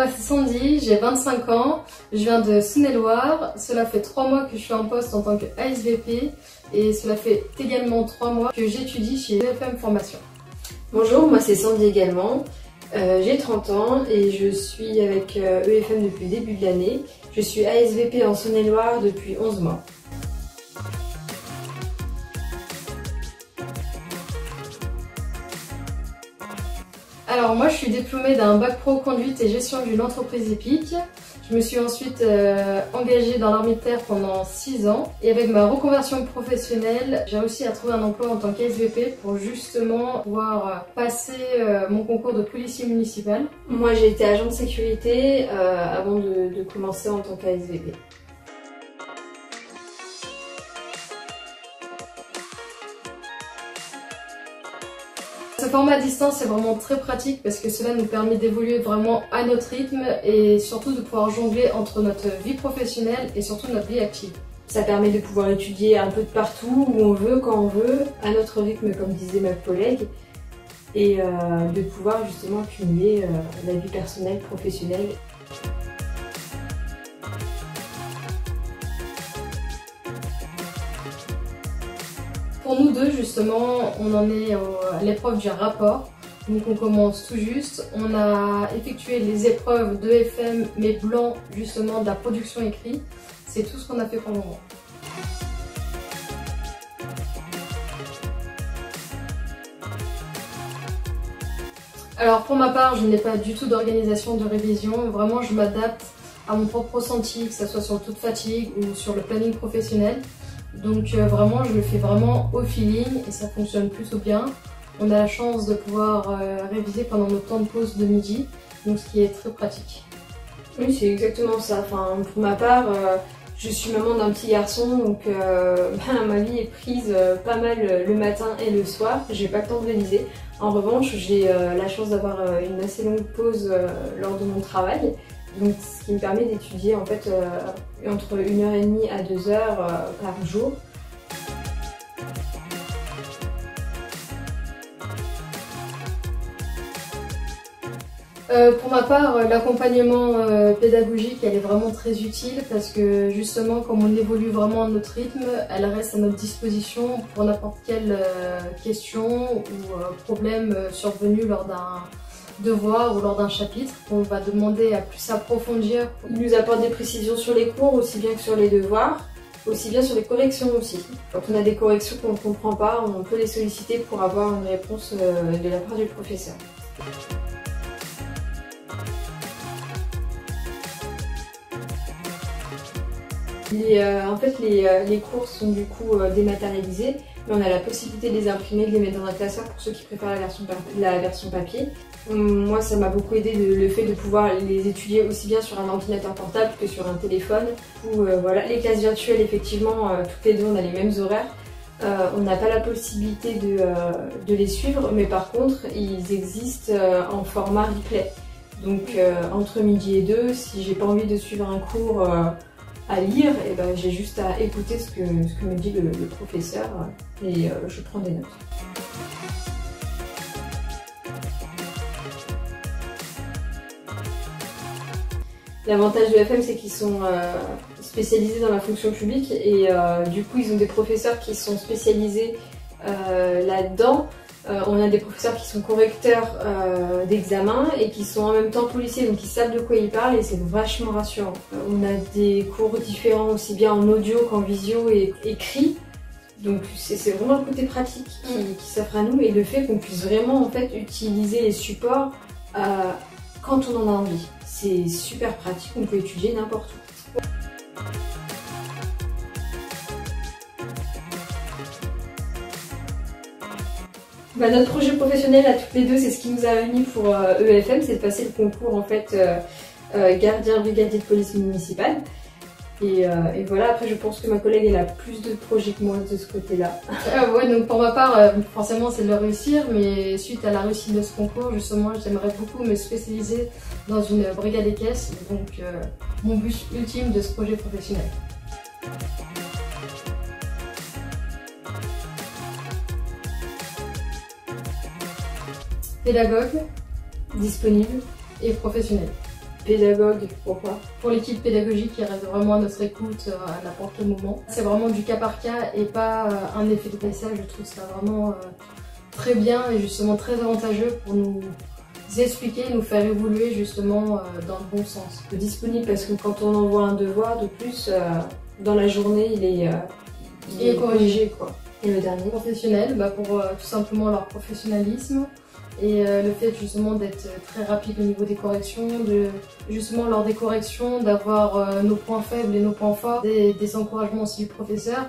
moi c'est Sandy, j'ai 25 ans, je viens de Saône-et-Loire. Cela fait 3 mois que je suis en poste en tant que ASVP et cela fait également 3 mois que j'étudie chez EFM Formation. Bonjour, moi c'est Sandy également, j'ai 30 ans et je suis avec EFM depuis le début de l'année. Je suis ASVP en Saône-et-Loire depuis 11 mois. Alors moi je suis diplômée d'un bac pro conduite et gestion d'une entreprise épique. Je me suis ensuite engagée dans l'armée de terre pendant 6 ans et avec ma reconversion professionnelle, j'ai réussi à trouver un emploi en tant qu'ASVP pour justement pouvoir passer mon concours de policier municipal. Moi j'ai été agent de sécurité avant de commencer en tant qu'ASVP. Ce format à distance est vraiment très pratique parce que cela nous permet d'évoluer vraiment à notre rythme et surtout de pouvoir jongler entre notre vie professionnelle et surtout notre vie active. Ça permet de pouvoir étudier un peu de partout, où on veut, quand on veut, à notre rythme comme disait ma collègue, et de pouvoir justement cumuler la vie personnelle, professionnelle. Pour nous deux, justement, on en est à l'épreuve du rapport. Donc on commence tout juste. On a effectué les épreuves d'EFM, mais blanc, justement, de la production écrite. C'est tout ce qu'on a fait pour le moment. Alors pour ma part, je n'ai pas du tout d'organisation de révision. Vraiment, je m'adapte à mon propre ressenti, que ce soit sur le taux de fatigue ou sur le planning professionnel. Donc vraiment je le fais vraiment au feeling et ça fonctionne plutôt bien. On a la chance de pouvoir réviser pendant nos temps de pause de midi, donc ce qui est très pratique. Oui, c'est exactement ça. Enfin, pour ma part, je suis maman d'un petit garçon, donc ma vie est prise pas mal le matin et le soir. J'ai pas le temps de réviser. En revanche, j'ai la chance d'avoir une assez longue pause lors de mon travail. Donc, ce qui me permet d'étudier en fait entre 1h30 à 2h par jour. Pour ma part, l'accompagnement pédagogique, elle est vraiment très utile parce que justement, comme on évolue vraiment à notre rythme, elle reste à notre disposition pour n'importe quelle question ou problème survenu lors d'un devoir ou lors d'un chapitre. On va demander à plus approfondir. Il nous apporte des précisions sur les cours aussi bien que sur les devoirs, aussi bien sur les corrections aussi. Quand on a des corrections qu'on ne comprend pas, on peut les solliciter pour avoir une réponse de la part du professeur. En fait, les cours sont du coup dématérialisés, mais on a la possibilité de les imprimer, de les mettre dans un classeur pour ceux qui préfèrent la version papier. Moi, ça m'a beaucoup aidé le fait de pouvoir les étudier aussi bien sur un ordinateur portable que sur un téléphone. Voilà, les classes virtuelles, effectivement, toutes les deux, on a les mêmes horaires. On n'a pas la possibilité de les suivre, mais par contre, ils existent en format replay. Donc, entre midi et 2, si j'ai pas envie de suivre un cours à lire, et ben, j'ai juste à écouter ce que me dit le professeur et je prends des notes. L'avantage de l'EFM, c'est qu'ils sont spécialisés dans la fonction publique et du coup ils ont des professeurs qui sont spécialisés là-dedans. On a des professeurs qui sont correcteurs d'examen et qui sont en même temps policiers, donc ils savent de quoi ils parlent et c'est vachement rassurant. On a des cours différents aussi bien en audio qu'en visio et écrit, donc c'est vraiment le côté pratique qui s'offre à nous et le fait qu'on puisse vraiment en fait utiliser les supports quand on en a envie. C'est super pratique, on peut étudier n'importe où. Notre projet professionnel à toutes les deux, c'est ce qui nous a réunis pour EFM, c'est de passer le concours en fait gardien brigadier de police municipale. Et voilà, après je pense que ma collègue elle a plus de projets que moi de ce côté-là. Ouais, donc pour ma part, forcément c'est de le réussir, mais suite à la réussite de ce concours, justement, j'aimerais beaucoup me spécialiser dans une brigade des caisses, donc mon but ultime de ce projet professionnel. Pédagogue, disponible et professionnel. pédagogue, pourquoi? Pour l'équipe pédagogique qui reste vraiment à notre écoute à n'importe quel moment. C'est vraiment du cas par cas et pas un effet de message. Je trouve ça vraiment très bien et justement très avantageux pour nous expliquer, nous faire évoluer justement dans le bon sens. Disponible parce que quand on envoie un devoir de plus, dans la journée, il est corrigé, quoi. Et le dernier? Professionnel, pour tout simplement leur professionnalisme et le fait justement d'être très rapide au niveau des corrections, justement lors des corrections, d'avoir nos points faibles et nos points forts, des encouragements aussi du professeur.